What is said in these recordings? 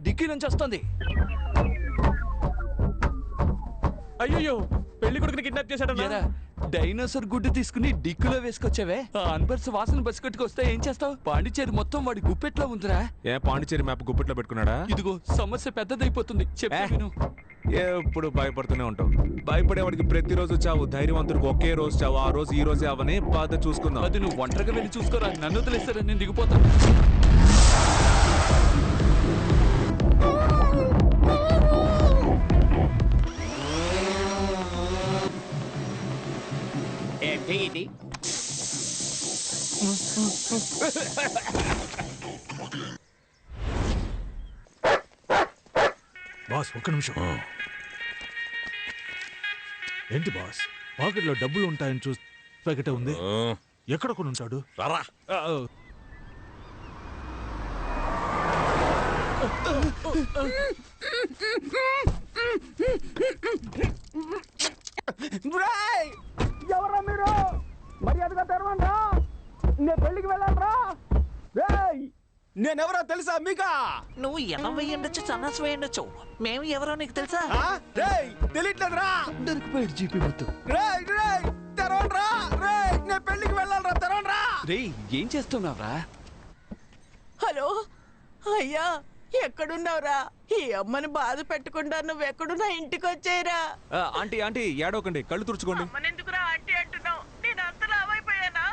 Dicky నుంచి వస్తుంది. అయ్యో పెళ్లి కొడుకుని కిడ్నాప్ చేశాడన్నా. డైనోసార్ గుడ్డు తీసుకుని డిక్కులో వేసుకొచ్చావే. అన్బర్స్ వాసన బస్సు కట్టుకొస్తే ఏం చేస్తావు? పాండిచేరి మొత్తం వాడి గుప్పెట్లో ఉందిరా. పాండిచేరి మ్యాప్ గుప్పెట్లో పెట్టుకున్నాడా? ఇదిగో సమస్య పెద్దదైపోతుంది. చెప్పాను. ఎప్పుడు భయపడుతూనే ఉంటావు. భయపడేవాడికి ప్రతిరోజు చావు, ధైర్యవంతుడికి ఒకే రోజు చావు. ఆ రోజు ఈ రోజే అవని బాధ చూసుకుందాం. అది నువ్వు ఒంటరిగా వెళ్ళి చూసుకోరా. నన్ను వదిలేస్తారా, నేను దిగిపోతాను. బాస్ ఒక్క నిమిషం. ఏంటి బాస్, పాకెట్లో డబ్బులు ఉంటాయని చూసి ప్యాకెట్ ఉంది. ఎక్కడ కొని ఉంటాడు? రారా. ఎవరా మీరు? మర్యాదగా తెరవండి. నేను పెళ్లికి వెళ్ళాలరా. నేనెవరో తెలుసా మీకా? నువ్వు 80 ఉండొచ్చు, సన్నాసి వేయండొచ్చు. మేము ఎవరో నీకు తెలుసా? తెలియట్లేదురా. దొరికిపోయాడు జీపీ మొత్తం. తెరవండ్రా. నేను పెళ్లికి వెళ్ళాలరా. తెరవండ్రా. రే, ఏం చేస్తున్నావురా? హలో అయ్యా, ఎక్కడున్నావురా? ఈ అమ్మని బాధ పెట్టకుండా నువ్వెక్కడున్నా ఇంటికి వచ్చేయరా. ఆంటీ ఆంటీ ఏడవకండి, కళ్ళు తుడుచుకోండి. అమ్మనెందుకురా ఆంటీ అంటున్నావు? నేను అంత లావైపోయానా?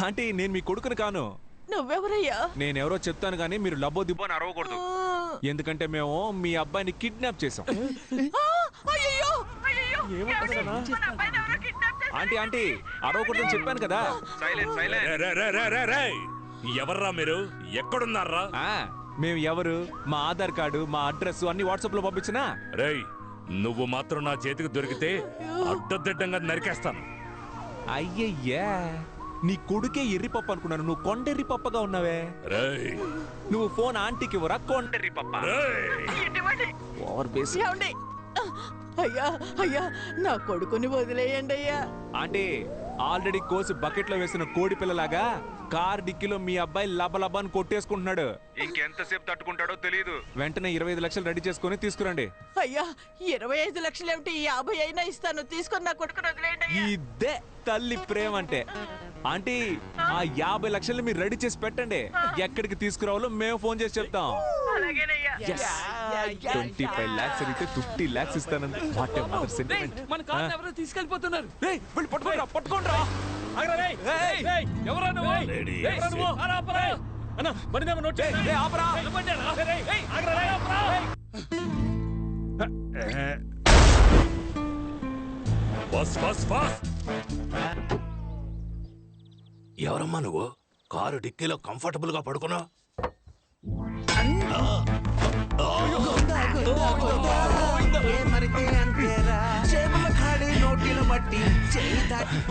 ఆంటీ, నేను మీ కొడుకుని కాను. నువ్వెవరయ్యా? నేనెవరో చెప్తాను కానీ మీరు లబ్బో దిబ్బో అని అరవకూడదు. ఎందుకంటే మేము మీ అబ్బాయిని కిడ్నాప్ చేసాం. ఆంటీ ఆంటీ అరవకూడదని చెప్పాను కదా. ఎవర్రా మీరు? ఎక్కడున్నారా? మేము ఎవరు, మా ఆధార్ కార్డు, మా అడ్రస్ అన్ని వాట్సాప్ లో పంపించినా. రేయ్, నువ్వు మాత్రం నా చేతికి దొరికితే అడ్డదిడ్డంగా నరికేస్తాను. అయ్యయ్యా, నీ కొడుకే ఎర్రి పప్పు అనుకున్నాను. నువ్వు కొండెర్రి పప్పగా ఉన్నావే. రేయ్, నువ్వు ఫోన్ ఆంటీకి ఇవ్వరా? కొండెర్రి పప్ప. Over base. అయ్యా అయ్యా, నా కొడుకుని వదిలేయండి అయ్యా. ఆంటీ, ఆల్రెడీ కోసి బకెట్ లో వేసిన కోడి పిల్లలాగా కార్ డిక్కీలో మీ అబ్బాయి లబలబాన్ని కొట్టేసుకుంటున్నాడు. ఇంకెంతసేపు తట్టుకుంటాడో తెలియదు. వెంటనే 25 లక్షలు రెడీ చేసుకుని తీసుకురండి. అయ్యా, 25 లక్షలు ఏమిటి? 50 అయినా ఇస్తాను. తీసుకొని నా కొడుకుని వదిలేయండి. ఇదే తల్లి ప్రేమ అంటే. ఆంటీ, ఆ 50 లక్షలు మీరు రెడీ చేసి పెట్టండి. ఎక్కడికి తీసుకురావాలో మేము ఫోన్ చేసి చెప్తాం. 25 lakhs అడిగితే 50 lakhs ఇస్తానండి. మన కార్ ఎవరో తీసుకెళ్ళిపోతున్నారు. పట్టుకోండి. ఎవరా నువ్వు? ఎవరమ్మా నువ్వు? కారు డిక్కీలో కంఫర్టబుల్ గా పడుకున్నావు.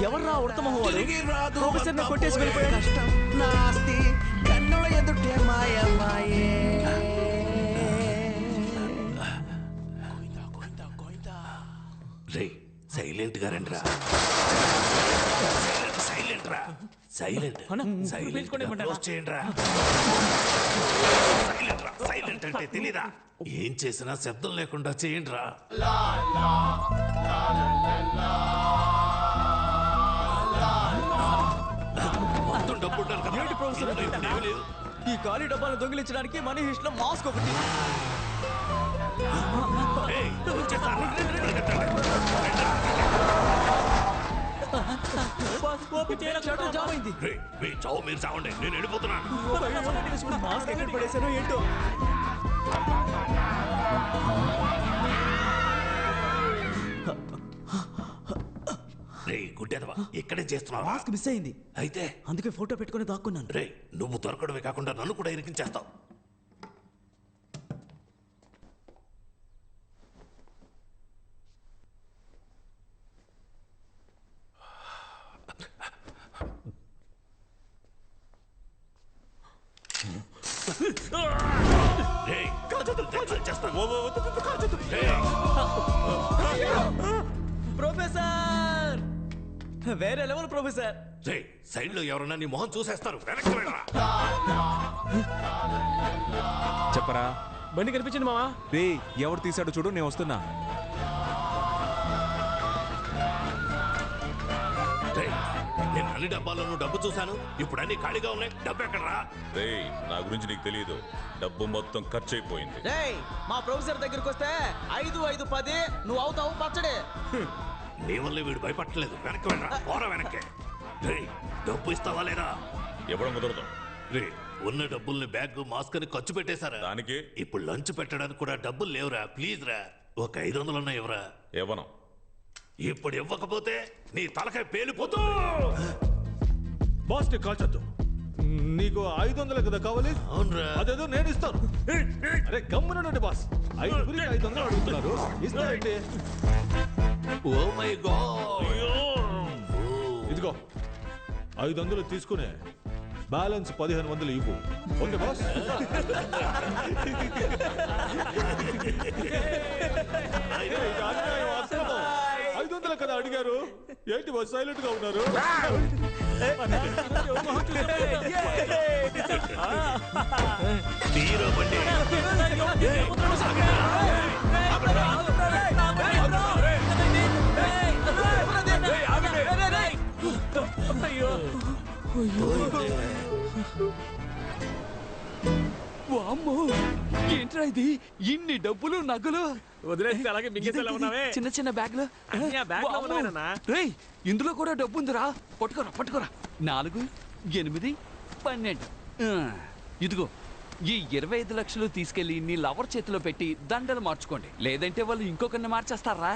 ఎవర్రా ఉడతమహోడు? ప్రొఫెసర్ ని కొట్టేసి వెళ్ళిపోయాడు. కష్టం నాస్తి కన్నుల ఎదుటే మాయమాయే. రే, సైలెంట్ గా రండి రా. సైలెంట్ రా. సైలెంట్ సైలెంట్ అంటే తెలీదా? ఏం చేసినా శబ్దం లేకుండా చేయండి రా. మొత్తం డబ్బు ఈ ఖాళీ డబ్బాలు దొంగిలించడానికి మనీ హిస్ట్ లో మాస్క్ ఒకటి. మీరు చావండి, నేను వెళ్ళిపోతున్నాను. మాస్క్ ఎక్కడ పడేసానో ఏంటో. రే గుడ్డెదవా, ఇక్కడే చేస్తున్నావా? మాస్క్ మిస్ అయింది. అయితే అందుకే ఫోటో పెట్టుకుని దాక్కున్నాను. రే, నువ్వు దొరకడమే కాకుండా నన్ను కూడా ఇరికించేస్తావు. ప్రొఫెసర్ వేరే లెవెల్ ప్రొఫెసర్. సైడ్ లో ఎవరన్నా నీ మొహం చూసేస్తారు. వెనక్కి వెళ్ళరా. చెప్పరా బండి కనిపించింది మావా. రే ఎవరు తీసాడో చూడు, నేను వస్తున్నా. నేను అన్ని డబ్బాల్లోనూ డబ్బు చూశాను. ఇప్పుడు అన్ని ఖాళీగా ఉన్నాయి. డబ్బు ఎక్కడరా? రేయ్ నా గురించి నీకు తెలియదు, డబ్బు మొత్తం ఖర్చు అయిపోయింది. మా ప్రొఫెసర్ దగ్గరికి వస్తే 5, 5, 10 నువ్వు అవుతావు పచ్చడే. నీ వల్ల వీడు భయపట్టలేదు. వెనక్కి వెళ్ళరా. పోరా వెనక్కి. డబ్బు ఇస్తావా లేదా? ఇవ్వడం కుదరదు. రే ఉన్న డబ్బుల్ని బ్యాగ్ మాస్క్ అని ఖర్చు పెట్టేశారా? దానికి ఇప్పుడు లంచ్ పెట్టడానికి కూడా డబ్బులు లేవురా. ప్లీజ్ రా, ఒక 500 ఉన్నాయి. ఎవరా? ఇవ్వను. ఇప్పుడు ఇవ్వకపోతే నీ తలకాయ పేలిపోతూ. బాస్ ని కాల్చొద్దు. నీకు 500 కదా కావాలి? అవునరా. అదేదో నేను ఇస్తాను. అరే గమ్మునండి బాస్, 500 అడుగుతున్నారు, ఇస్తానండి. Oh my god. ఇదిగో 500 తీసుకునే బ్యాలెన్స్ 1500 ఇవ్వు. Okay boss? 500 కదా అడిగారు, ఏంటి బాస్ సైలెంట్ గా ఉన్నారు? తీరా బండి. వామ్మో, ఏంట్రా ఇది? ఇన్ని డబ్బులు నగలు వదిలేస్తే అలాగే మింగేసేలా ఉన్నావే. చిన్న చిన్న బ్యాగ్లు. రేయ్ ఇందులో కూడా డబ్బు ఉందిరా. పట్టుకోరా పట్టుకోరా. 4, 8, 12. ఇదిగో ఈ 25 లక్షలు తీసుకెళ్లి నీ లవర్ చేతిలో పెట్టి దండలు మార్చుకోండి, లేదంటే వాళ్ళు ఇంకొకరిని మార్చేస్తారా.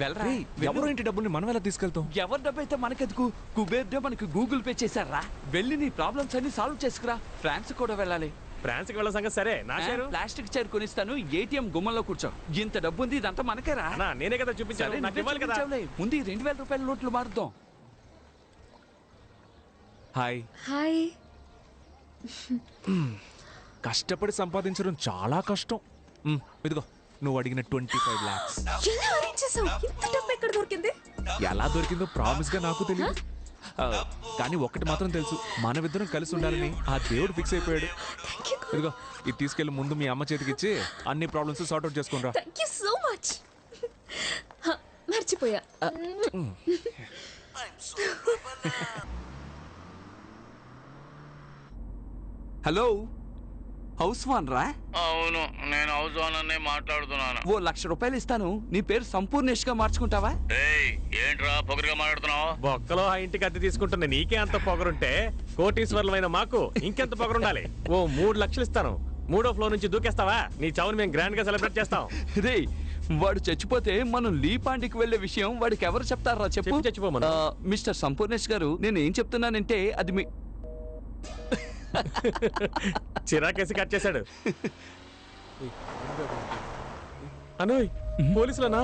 వెళ్ళరా. ఎవరు ఇంటి డబ్బుల్ని మనం ఎలా తీసుకెళ్తాం? ఎవరి డబ్బు అయితే మనకెందుకు? కుబేర్డే మనకి గూగుల్ పే చేశారా. వెళ్ళి నీ ప్రాబ్లమ్స్ అన్ని సాల్వ్ చేసుకురా. ఫ్రాన్స్ కూడా వెళ్ళాలి. ఫ్రాన్స్ కి వెళ్ళ సంగతి సరే, నా షేరు ప్లాస్టిక్ చైర్ కొనిస్తాను, ఏటీఎం గుమ్మంలో కూర్చో. ఇంత డబ్బు ఉంది, ఇదంతా మనకేరా. నేనే కదా చూపించాను, నాకు ఇవ్వాలి కదా. ముందు 2000 రూపాయల నోట్లు మారుద్దాం. హాయ్. హాయ్. కష్టపడి సంపాదించడం చాలా కష్టం. ఇదిగో నువ్వు అడిగిన 25 lakhs. ఎలా అరేంజ్ చేసావు? ఇంత డబ్బు ఎక్కడ దొరికింది? ఎలా దొరికిందో ప్రామిస్ గా నాకు తెలియదు, కానీ ఒక్కటి మాత్రం తెలుసు, మనమిద్దరం కలిసి ఉండాలని ఆ దేవుడు ఫిక్స్ అయిపోయాడు. ఇదిగో ఇది తీసుకెళ్లి ముందు మీ అమ్మ చేతికి ఇచ్చి అన్ని ప్రాబ్లమ్స్ సార్ట్ అవుట్ చేసుకుని రా. Thank you so much. మర్చిపోయా. హలో, హౌస్ వాన్ రా? అవును, నేను హౌస్ ఓనర్నే మాట్లాడుతున్నాను. ఓ 1,00,000 రూపాయలు ఇస్తాను, నీ పేరు సంపూర్ణేష్ గా మార్చుకుంటావా? ఏంట్రా పొగరుగా మాట్లాడుతున్నావు? బొక్కలో ఆ ఇంటికి అద్దె తీసుకుంటున్న నీకే అంత పొగరుంటే కోటీశ్వర్లమైన మాకు ఇంకెంత పొగరుండాలి. ఓ 3 లక్షలు ఇస్తాను, 3వ ఫ్లోర్ నుంచి దూకేస్తావా? నీ చావుని మేము గ్రాండ్ గా సెలబ్రేట్ చేస్తాం. రే వాడు చచ్చిపోతే మనం లీపాండికి వెళ్లే విషయం వాడికి ఎవరు చెప్తారా చెప్పు? చచ్చిపోమను. మిస్టర్ సంపూర్ణేష్ గారు, నేను ఏం చెప్తున్నానంటే అది మీ చిరాకేసి కట్ చేశాడు. అనోయ్ పోలీసులనా?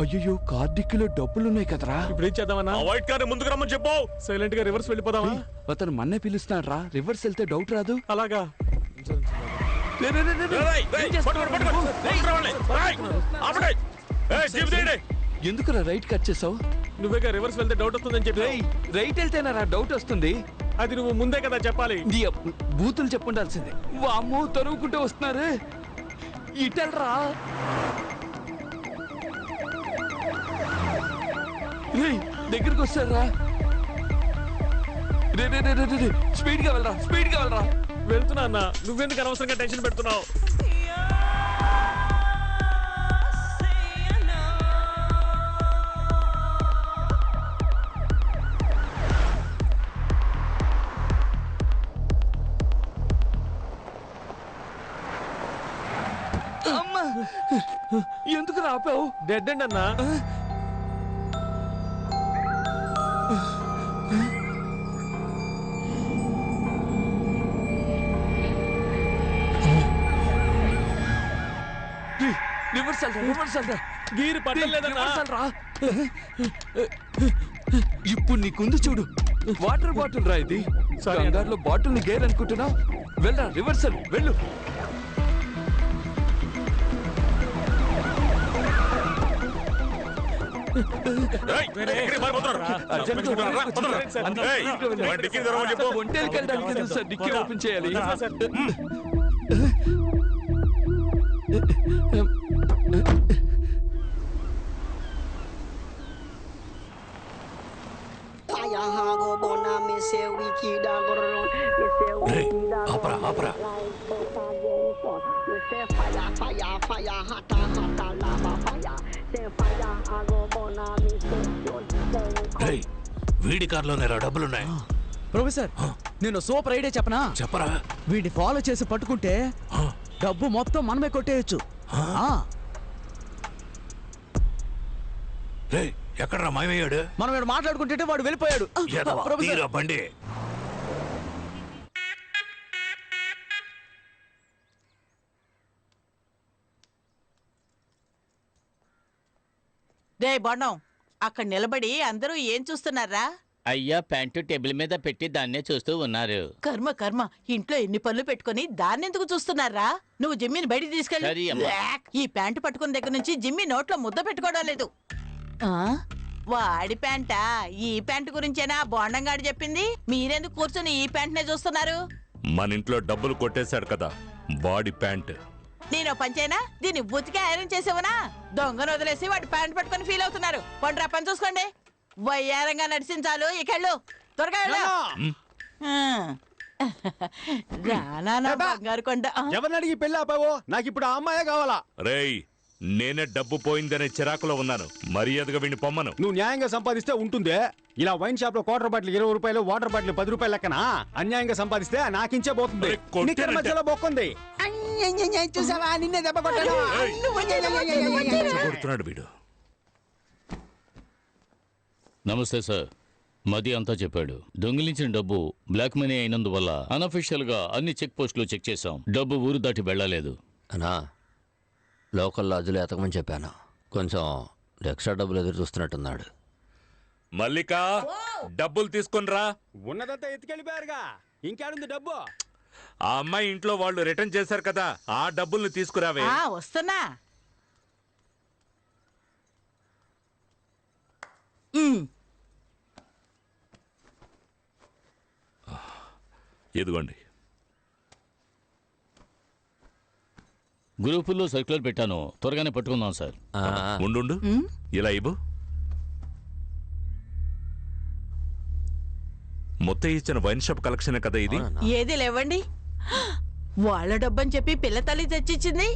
అయ్యో కార్డిక్కిలో డబ్బులున్నాయి కదరా. ఇప్పుడు ఏం చేద్దామన్నా? వైట్ కార్ ముందుకు రమ్మని చెప్పు. సైలెంట్ గా రివర్స్ వెళ్ళిపోదామా? అతను మన్నే పిలుస్తున్నాడు రా, రివర్స్ వెళ్తే డౌట్ రాదు. అలాగా. ఎందుకురా రైట్ కట్ చేసావు? నువ్వేగా రివర్స్ వెళ్తే డౌట్ వస్తుందని చెప్పి. రైట్ వెళ్తేనా డౌట్ వస్తుంది? అది నువ్వు ముందే కదా చెప్పాలి. బూతులు చెప్పుండాల్సిందే. వామ్మో తరువుకుంటూ వస్తున్నారు, ఇటల్రా. దగ్గరికి వస్తారా? స్పీడ్ గా వెళ్ళరా, స్పీడ్ గా వెళ్ళరా. వెళ్తున్నా అన్న, నువ్వెందుకు అనవసరంగా టెన్షన్ పెడుతున్నావు? అమ్మా ఎందుకు రాపావు? డెడ్ అండ్ అన్నా. గీరు పట్టలేదన్నా. ఇప్పుడు నీకుంది చూడు, వాటర్ బాటిల్ రా ఇది. కంగారులో బాటిల్ ని గేర్ అనుకుంటున్నావు. వెళ్ళరా, రివర్సల్ వెళ్ళు. ఒంటేకి వెళ్ళడానికి సార్ డిక్కీ ఓపెన్ చేయాలి. ఆపరా ఆపరా. వీడి కార్లోనే డబ్బులున్నాయి. ప్రొఫెసర్ నేను సూపర్ ఐడియా చెప్పనా? చెప్పరా. వీడిని ఫాలో చేసి పట్టుకుంటే డబ్బు మొత్తం మనమే కొట్టేయచ్చు. ఎక్కడరా మాయమయ్యాడు? మనం వీడు మాట్లాడుకుంటే వాడు వెళ్ళిపోయాడు. బండి రే బొండం, అక్కడ నిలబడి అందరూ ఏం చూస్తున్నారా? అయ్యా ప్యాంటు టేబుల్ మీద పెట్టి దాన్నే చూస్తూ ఉన్నారు. కర్మ కర్మ, ఇంట్లో ఎన్ని పనులు పెట్టుకుని దాన్నెందుకు చూస్తున్నారా? నువ్వు జిమ్మిని బయటికి తీసుకెళ్ళి. ఈ ప్యాంటు పట్టుకున్న దగ్గర నుంచి జిమ్మి నోట్లో ముద్ద పెట్టుకోవడం లేదు. వాడి ప్యాంటా? ఈ ప్యాంటు గురించేనా బోండంగాడు చెప్పింది? మీరెందుకు కూర్చొని ఈ ప్యాంట్నే చూస్తున్నారు? మన ఇంట్లో డబ్బులు కొట్టేశాడు కదా వాడి ప్యాంట్. నేను పంచైనా దీన్ని ఉతికి ఐరన్ చేసేవనా? దొంగను వదిలేసి వాడి ప్యాంట్ పట్టుకుని ఫీల్ అవుతున్నారు. పండ్రా పని చూసుకోండి. వయ్యారంగా నడిచించాలు ఇకెళ్ళు, త్వరగా బంగారు కొండ. ఎవరిని అడిగి పెళ్ళి ఆపావో? నాకు ఇప్పుడు ఆ అమ్మాయే కావాలా. రేయ్, నేనే డబ్బు పోయిందనే చిరాకులో ఉన్నాను. మర్యాదగా వీడిని పొమ్మను. నువ్వు న్యాయంగా సంపాదిస్తే ఉంటుందే. ఇలా వైన్ షాప్ లో క్వార్టర్ బాటిల్ 20 రూపాయలు, వాటర్ బాటిల్ 10 రూపాయలు లెక్కన అన్యాయంగా సంపాదిస్తే నాకించే పోతుంది. మధ్యలో బొక్కుంది. చూసావా, నిన్నే దెబ్బ కొడుతున్నాడు వీడు. నమస్తే సార్. మది అంతా చెప్పాడు. దొంగిలించిన డబ్బు బ్లాక్ మనీ అయినందువల్ల అన్అఫీషియల్ గా అన్ని చెక్ పోస్టులు చెక్ చేశాం. డబ్బు ఊరు దాటి వెళ్ళలేదు. అన్నా లోకల్ లాడ్జ్లో ఎతకమని చెప్పాను. కొంచెం ఎక్స్ట్రా డబ్బులు ఎదురు చూస్తున్నట్టున్నాడు. మల్లిక, డబ్బులు తీసుకునిరా. ఉన్నదంతా ఎత్తుకెళ్ళిపోయారుగా, ఇంకేడుంది డబ్బు? ఆ అమ్మాయి ఇంట్లో వాళ్ళు రిటర్న్ చేశారు కదా, ఆ డబ్బుల్ని తీసుకురావే. వస్తున్నా. ఎదుగోండి. గ్రూపుల్లో సర్క్యులర్ పెట్టాను, త్వరగానే పట్టుకుందాం సార్. ఉండు, ఇలా ఇవ్వు. మొత్తం ఇచ్చిన వైన్ షాప్ కలెక్షన్ కదా ఇది. ఏది లేవండి, వాళ్ళ డబ్బని చెప్పి పిల్ల తల్లి తెచ్చిచ్చింది.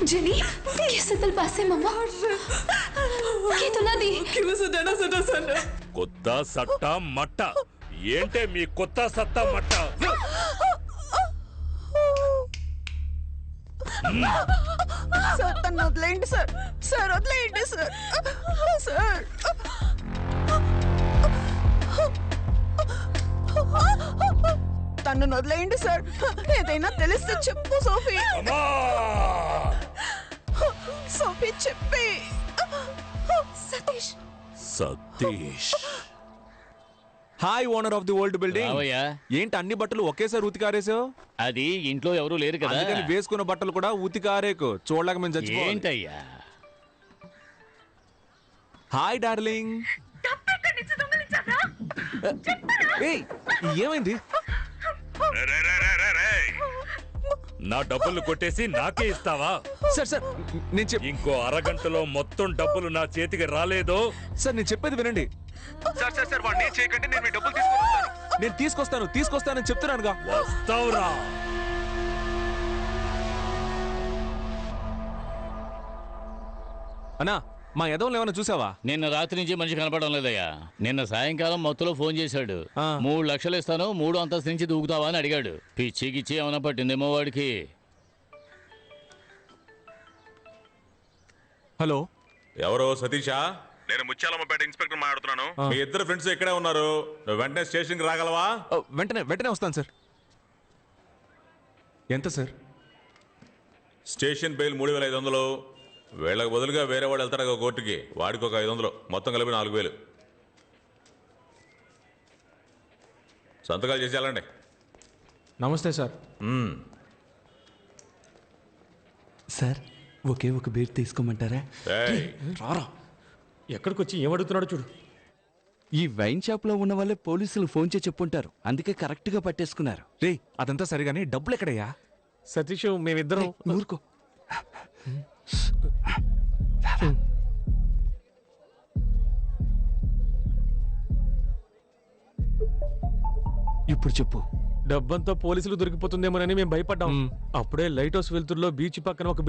जेनी, कैसे दिल पासे मम्मा? ये तो ना दी। क्यों सुना सुना? కొత్త సట్ట మట్ట ఏంటే మీ కొత్త సత్తా మట్ట? సార్ తను వదిలేయండి సార్. సార్ వదిలేయండి సార్. సార్ తను వదిలేయండి సార్. ఏదైనా తెలిస్తే చెప్పు సోఫీ. సోఫీ చెప్పి. Satish. Satish. Hi owner of the old building. రావయ్యా. ఏంటి అన్ని బట్టలు ఒకేసారి ఉతికారేసావు? అది ఇంట్లో ఎవరు లేరు కదా, అందుకని వేసుకున్న బట్టలు కూడా ఉతికారేకు. చూడలేక మేము చచ్చిపోయాం. ఏంటయ్యా? Hi darling. ఏమైంది? నా డబ్బులు కొట్టేసి నాకే ఇస్తావా? సార్ సార్ నేను ఇంకో అరగంటలో మొత్తం డబ్బులు నా చేతికి రాలేదో? సార్ నేను చెప్పేది వినండి. సార్ సార్ సార్ వాడిని చేయకండి, నేను మీ డబ్బులు తీసుకొస్తాను. నేను తీసుకొస్తానని చెప్తున్నానుగా. వస్తావురా. అన్నా మా యదవులు ఏమైనా చూసావా? నిన్న రాత్రి నుంచి మనిషి కనపడడం లేదయ్యా. నిన్న సాయంకాలం మొత్తంలో ఫోన్ చేశాడు. 3 లక్షలు ఇస్తాను, 3 అంతస్తు నుంచి దూకుతావా అని అడిగాడు. పిచ్చికిచ్చి ఏమైనా పట్టిందేమో వాడికి. హలో ఎవరు సతీషా? నేను ముత్యాలమ్మపేట ఇన్స్పెక్టర్ మాట్లాడుతున్నాను. మీ ఇద్దరు ఫ్రెండ్స్ ఇక్కడే ఉన్నారు. నువ్వు వెంటనే స్టేషన్కి రాగలవా? వెంటనే వస్తాను సార్. ఎంత సార్? Station bail 3500. వీళ్ళకి బదులుగా వేరే వాడు వెళ్తాడు కోర్టుకి, వాడికి ఒక 500, మొత్తం కలిపి 4000. సంతకాలు చేసి వెళ్ళండి. నమస్తే సార్. సార్ ఒకే ఒక బీర్ తీసుకోమంటారా? రారా, ఎక్కడికి వచ్చి ఏమడుగుతున్నాడు చూడు. ఈ వైన్ షాప్ లో ఉన్న వాళ్ళే పోలీసులు ఫోన్ చేసి చెప్పుంటారు, అందుకే కరెక్ట్ గా పట్టేసుకున్నారు. రే అదంతా సరిగానే డబ్బులు ఎక్కడయ్యా? సతీష్ మేమిద్దరం ఊరుకో. ఇప్పుడు చెప్పు. డబ్బంతా పోలీసులు దొరికిపోతుందేమోనని మేము భయపడ్డాం. అప్పుడే లైట్ హౌస్ వెళ్తుల్లో బీచ్ పక్కన ఒక